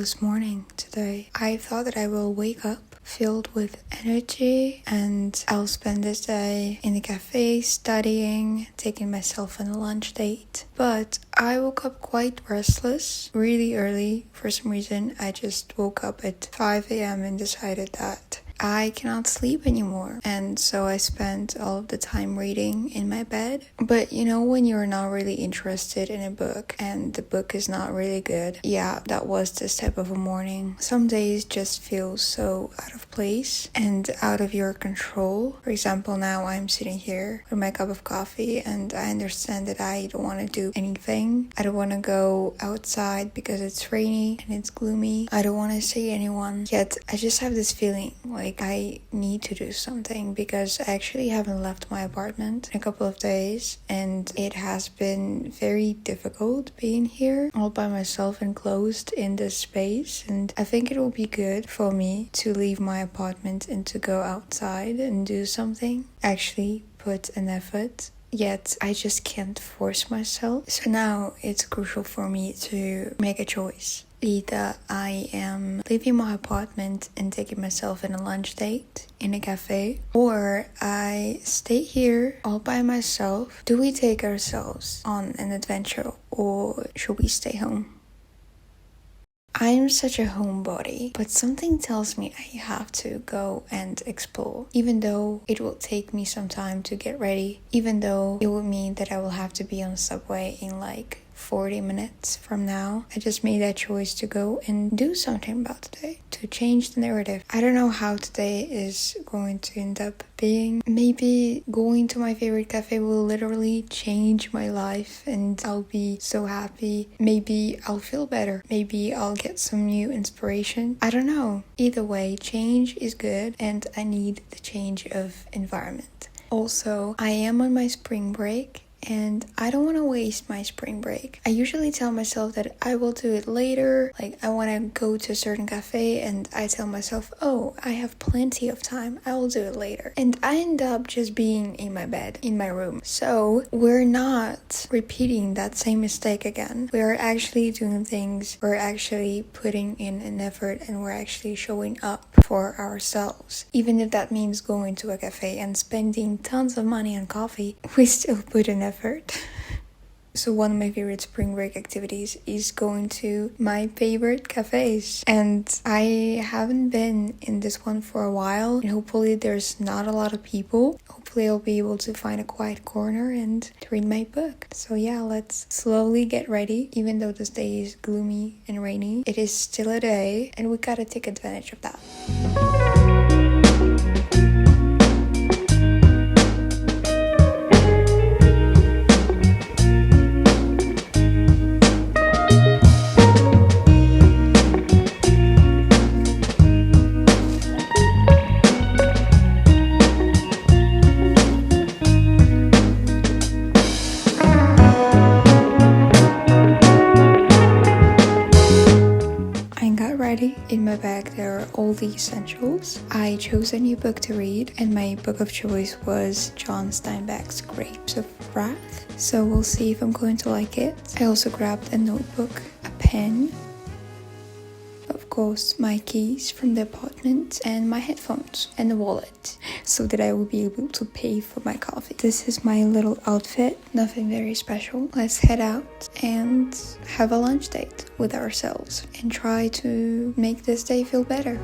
fabulous morning today. I thought that I will wake up filled with energy and I'll spend this day in the cafe studying, taking myself on a lunch date. But I woke up quite restless really early. For some reason, I just woke up at 5 a.m. and decided that I cannot sleep anymore. And so I spent all of the time reading in my bed. But you know, when you're not really interested in a book and the book is not really good, yeah, that was this type of a morning. Some days just feel so out of place and out of your control. For example, now I'm sitting here with my cup of coffee and I understand that I don't want to do anything. I don't want to go outside because it's rainy and it's gloomy. I don't want to see anyone. Yet I just have this feeling like I need to do something because I actually haven't left my apartment in a couple of days and it has been very difficult being here all by myself enclosed in this space, and I think it will be good for me to leave my apartment and to go outside and do something, actually put an effort. Yet I just can't force myself. So now it's crucial for me to make a choice. Either I am leaving my apartment and taking myself on a lunch date in a cafe, or I stay here all by myself. Do we take ourselves on an adventure or should we stay home? I am such a homebody, but something tells me I have to go and explore, even though it will take me some time to get ready, even though it would mean that I will have to be on the subway in like 40 minutes from now. I just made that choice to go and do something about today, to change the narrative. I don't know how today is going to end up being. Maybe going to my favorite cafe will literally change my life and I'll be so happy. Maybe I'll feel better. Maybe I'll get some new inspiration. I don't know. Either way, change is good and I need the change of environment. Also, I am on my spring break. And I don't want to waste my spring break. I usually tell myself that I will do it later. Like I want to go to a certain cafe and I tell myself, oh, I have plenty of time. I will do it later. And I end up just being in my bed, in my room. So we're not repeating that same mistake again. We're actually doing things. We're actually putting in an effort and we're actually showing up for ourselves. Even if that means going to a cafe and spending tons of money on coffee, we still put in effort. So one of my favorite spring break activities is going to my favorite cafes, and I haven't been in this one for a while, and hopefully there's not a lot of people. Hopefully I'll be able to find a quiet corner and to read my book. So yeah, let's slowly get ready. Even though this day is gloomy and rainy, it is still a day and we gotta take advantage of that. In my bag there are all the essentials. I chose a new book to read and my book of choice was John Steinbeck's Grapes of Wrath. So we'll see if I'm going to like it. I also grabbed a notebook, a pen, of course my keys from the apartment and my headphones and a wallet so that I will be able to pay for my coffee. This is my little outfit, nothing very special. Let's head out and have a lunch date with ourselves and try to make this day feel better.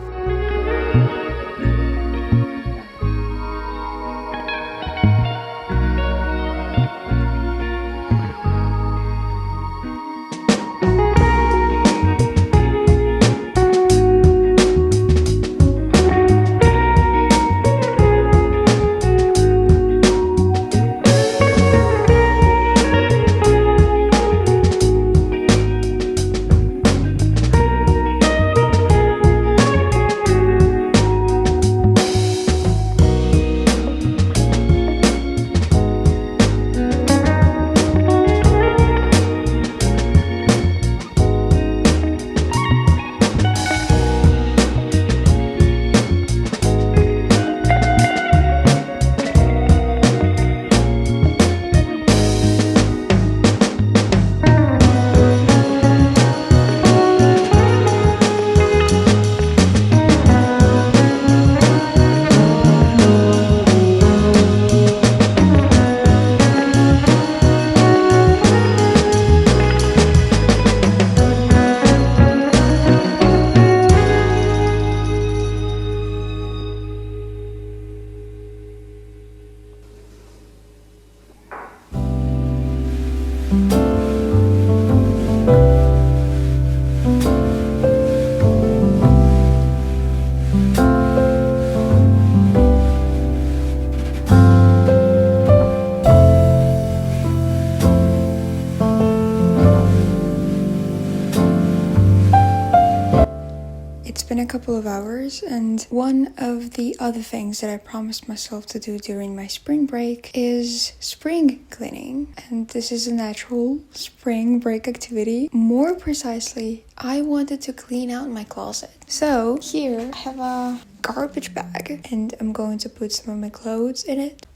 couple of hours, and one of the other things that I promised myself to do during my spring break is spring cleaning. And this is a natural spring break activity. More precisely, I wanted to clean out my closet. So here I have a garbage bag and I'm going to put some of my clothes in it.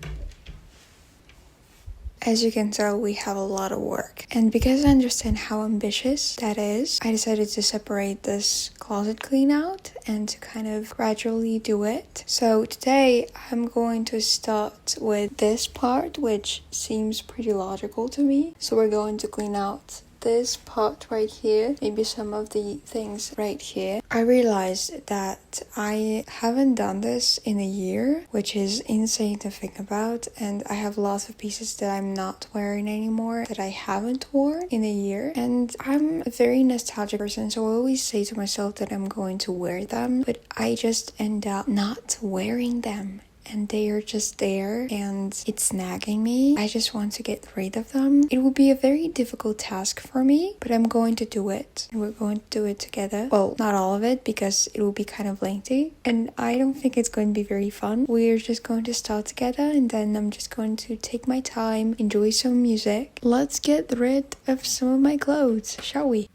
As you can tell, we have a lot of work. And because I understand how ambitious that is, I decided to separate this closet clean out and to kind of gradually do it. So today I'm going to start with this part, which seems pretty logical to me. So we're going to clean out this part right here, maybe some of the things right here. I realized that I haven't done this in a year, which is insane to think about, and I have lots of pieces that I'm not wearing anymore that I haven't worn in a year. And I'm a very nostalgic person, so I always say to myself that I'm going to wear them, but I just end up not wearing them. And they are just there and it's nagging me. I just want to get rid of them. It will be a very difficult task for me, but I'm going to do it. And we're going to do it together. Well, not all of it because it will be kind of lengthy. And I don't think it's going to be very fun. We're just going to start together and then I'm just going to take my time, enjoy some music. Let's get rid of some of my clothes, shall we?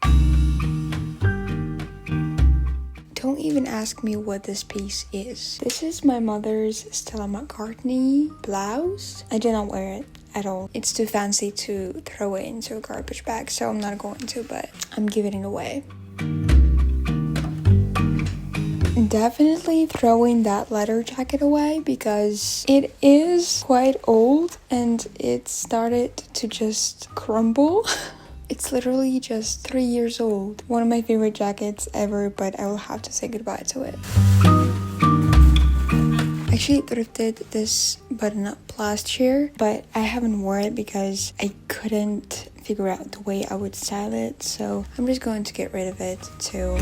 Don't even ask me what this piece is. This is my mother's Stella McCartney blouse. I did not wear it at all. It's too fancy to throw it into a garbage bag, so I'm not going to, but I'm giving it away. Definitely throwing that leather jacket away because it is quite old and it started to just crumble. It's literally just 3 years old. One of my favorite jackets ever, but I will have to say goodbye to it. I actually thrifted this button-up last year, but I haven't worn it because I couldn't figure out the way I would style it, so I'm just going to get rid of it too.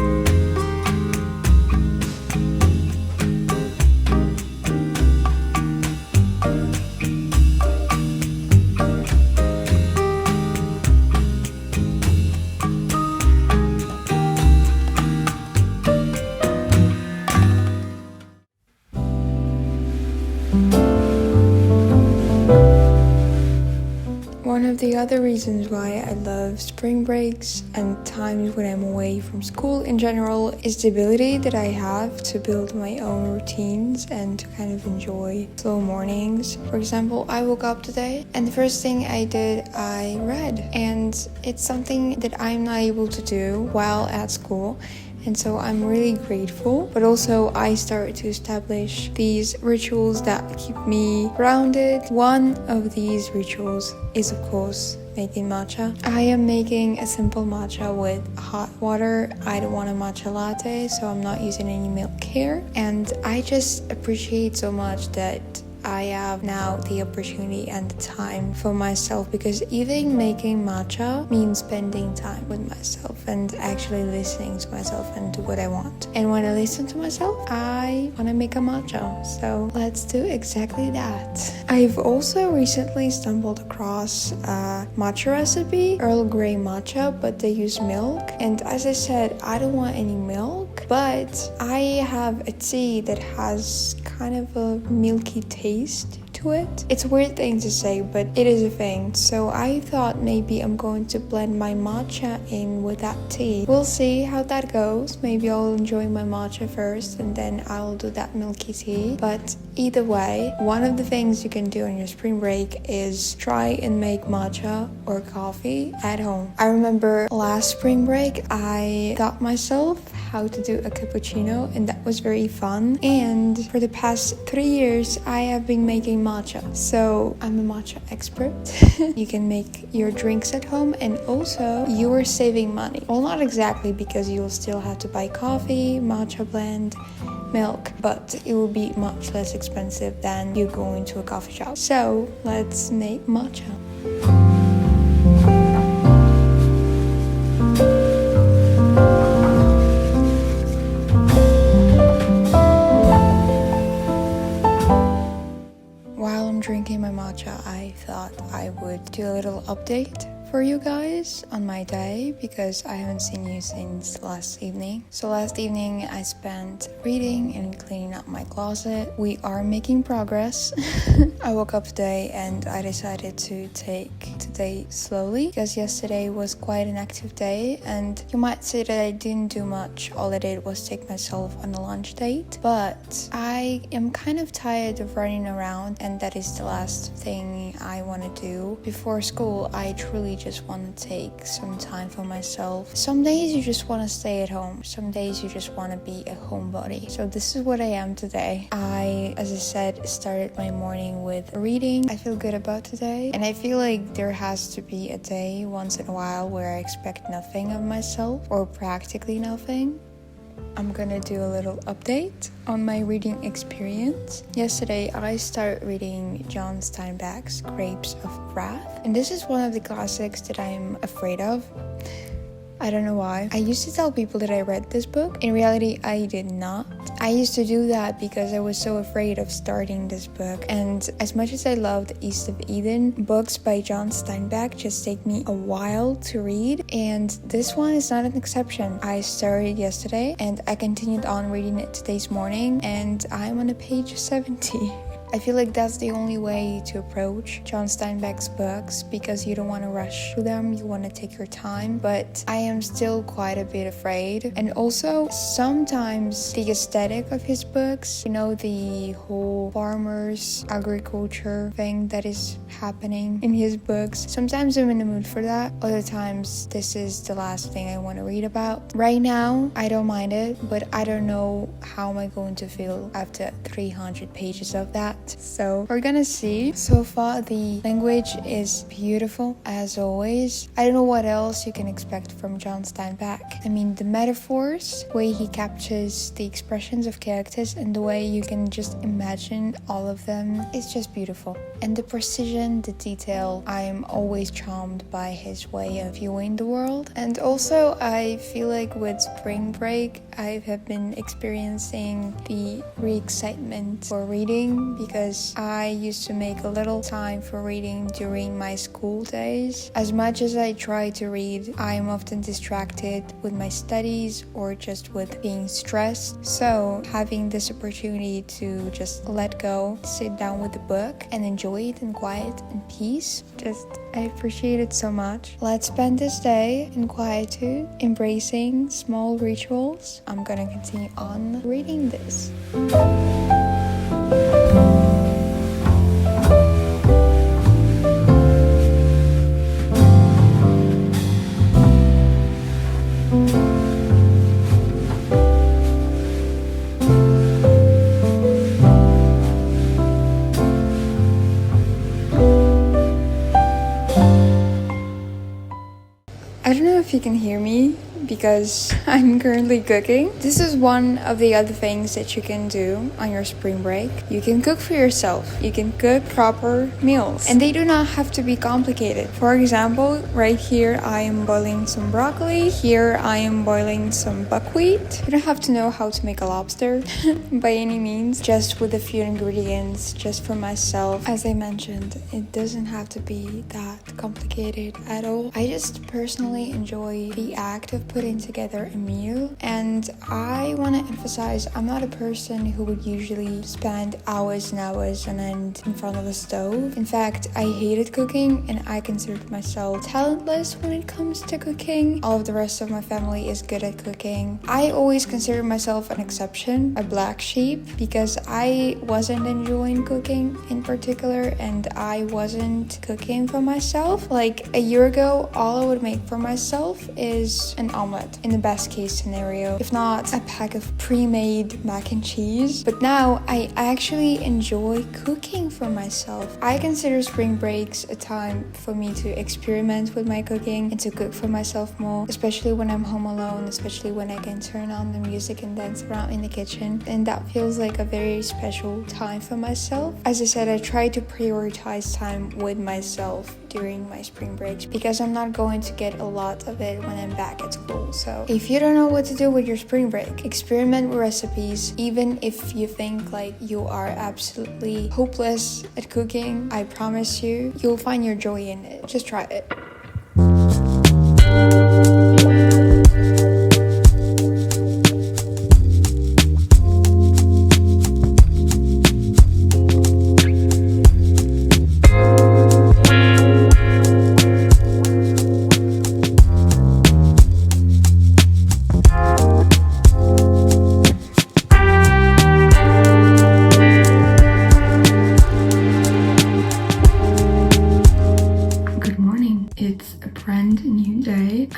One of the other reasons why I love spring breaks and times when I'm away from school in general is the ability that I have to build my own routines and to kind of enjoy slow mornings. For example, I woke up today and the first thing I did, I read. And it's something that I'm not able to do while at school. And so I'm really grateful, but also I started to establish these rituals that keep me grounded. One of these rituals is, of course, making matcha. I am making a simple matcha with hot water. I don't want a matcha latte, so I'm not using any milk here. And I just appreciate so much that I have now the opportunity and the time for myself, because even making matcha means spending time with myself and actually listening to myself and do what I want. And when I listen to myself, I want to make a matcha. So let's do exactly that. I've also recently stumbled across a matcha recipe, Earl Grey matcha, but they use milk. And as I said, I don't want any milk, but I have a tea that has kind of a milky taste to it. It's a weird thing to say, but it is a thing. So I thought maybe I'm going to blend my matcha in with that tea. We'll see how that goes. Maybe I'll enjoy my matcha first and then I'll do that milky tea. But either way, one of the things you can do on your spring break is try and make matcha or coffee at home. I remember last spring break, I taught myself how to do a cappuccino and that was very fun. And for the past 3 years, I have been making matcha. So I'm a matcha expert. You can make your drinks at home and also you are saving money. Well, not exactly, because you will still have to buy coffee, matcha blend, milk, but it will be much less expensive than you going to a coffee shop. So let's make matcha. Drinking my matcha, I thought I would do a little update for you guys on my day because I haven't seen you since last evening. So last evening I spent reading and cleaning up my closet. We are making progress. I woke up today and I decided to take today slowly because yesterday was quite an active day, and you might say that I didn't do much. All I did was take myself on a lunch date, but I am kind of tired of running around, and that is the last thing I want to do before school. I truly just want to take some time for myself. Some days you just want to stay at home. Some days you just want to be a homebody. So this is what I am today. As I said, started my morning with reading. I feel good about today, and I feel like there has to be a day once in a while where I expect nothing of myself, or practically nothing. I'm gonna do a little update on my reading experience. Yesterday I started reading John Steinbeck's Grapes of Wrath, and this is one of the classics that I'm afraid of. I don't know why. I used to tell people that I read this book. In reality, I did not. I used to do that because I was so afraid of starting this book. And as much as I loved East of Eden, books by John Steinbeck just take me a while to read. And this one is not an exception. I started yesterday and I continued on reading it today's morning, and I'm on page 70. I feel like that's the only way to approach John Steinbeck's books, because you don't want to rush through them, you want to take your time, but I am still quite a bit afraid. And also, sometimes the aesthetic of his books, you know, the whole farmers, agriculture thing that is happening in his books, sometimes I'm in the mood for that. Other times, this is the last thing I want to read about. Right now, I don't mind it, but I don't know how am I going to feel after 300 pages of that. So we're gonna see. So far the language is beautiful as always. I don't know what else you can expect from John Steinbeck. I mean, the metaphors, the way he captures the expressions of characters, and the way you can just imagine all of them, it's just beautiful. And the precision, the detail, I'm always charmed by his way of viewing the world. And also I feel like with spring break I have been experiencing the re-excitement for reading, because I used to make a little time for reading during my school days. As much as I try to read, I am often distracted with my studies or just with being stressed. So having this opportunity to just let go, sit down with the book and enjoy it in quiet and peace, I appreciate it so much. Let's spend this day in quietude, embracing small rituals. I'm gonna continue on reading this. I don't know if you can hear me because I'm currently cooking. This is one of the other things that you can do on your spring break. You can cook for yourself. You can cook proper meals, and they do not have to be complicated. For example, right here I am boiling some broccoli. Here I am boiling some buckwheat. You don't have to know how to make a lobster by any means, just with a few ingredients, just for myself. As I mentioned, it doesn't have to be that complicated at all. I just personally enjoy the act of putting together a meal, and I want to emphasize I'm not a person who would usually spend hours and hours on end in front of a stove. In fact, I hated cooking and I considered myself talentless when it comes to cooking. All of the rest of my family is good at cooking. I always consider myself an exception, a black sheep, because I wasn't enjoying cooking in particular, and I wasn't cooking for myself. Like a year ago, all I would make for myself is an omelet in the best case scenario, if not a pack of pre-made mac and cheese. But now I actually enjoy cooking for myself. I consider spring breaks a time for me to experiment with my cooking and to cook for myself more, especially when I'm home alone, especially when I can turn on the music and dance around in the kitchen, and that feels like a very special time for myself. As I said, I try to prioritize time with myself during my spring breaks because I'm not going to get a lot of it when I'm back at school. So if you don't know what to do with your spring break, experiment with recipes. Even if you think like you are absolutely hopeless at cooking, I promise you'll find your joy in it. Just try it.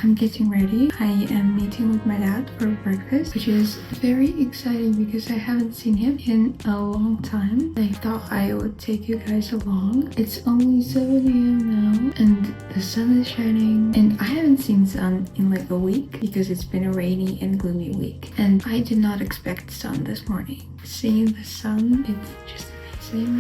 I'm getting ready. I am meeting with my dad for breakfast, which is very exciting because I haven't seen him in a long time. I thought I would take you guys along. It's only 7 a.m. now and the sun is shining, and I haven't seen sun in like a week because it's been a rainy and gloomy week, and I did not expect sun this morning. Seeing the sun, it's just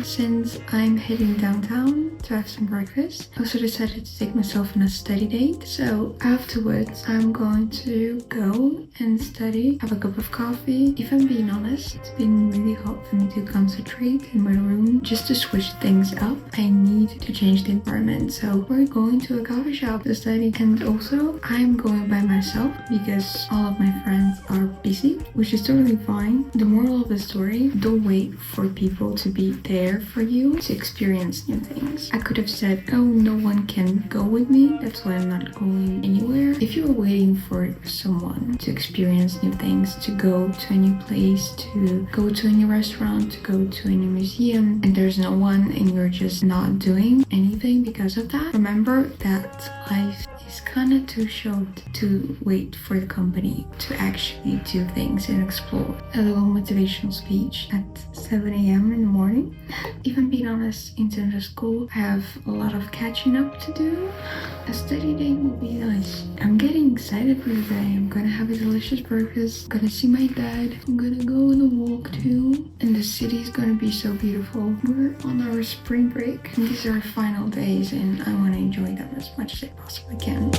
since I'm heading downtown to have some breakfast. I also decided to take myself on a study date. So afterwards, I'm going to go and study, have a cup of coffee. If I'm being honest, it's been really hard for me to concentrate in my room. Just to switch things up, I need to change the environment. So we're going to a coffee shop to study. And also, I'm going by myself because all of my friends are busy, which is totally fine. The moral of the story, don't wait for people to be there for you to experience new things. I could have said, oh, no one can go with me, that's why I'm not going anywhere. If you are waiting for someone to experience new things, to go to a new place, to go to a new restaurant, to go to a new museum, and there's no one and you're just not doing anything because of that, remember that life is kind of too short to wait for the company to actually do things and explore. A little motivational speech at 7 a.m. in the morning. If I'm being honest, in terms of school, I have a lot of catching up to do. A study day would be nice. I'm getting excited for the day. I'm gonna have a delicious breakfast. I'm gonna see my dad. I'm gonna go on a walk too. And the city is gonna be so beautiful. We're on our spring break. And these are our final days and I wanna enjoy them as much as I possibly can.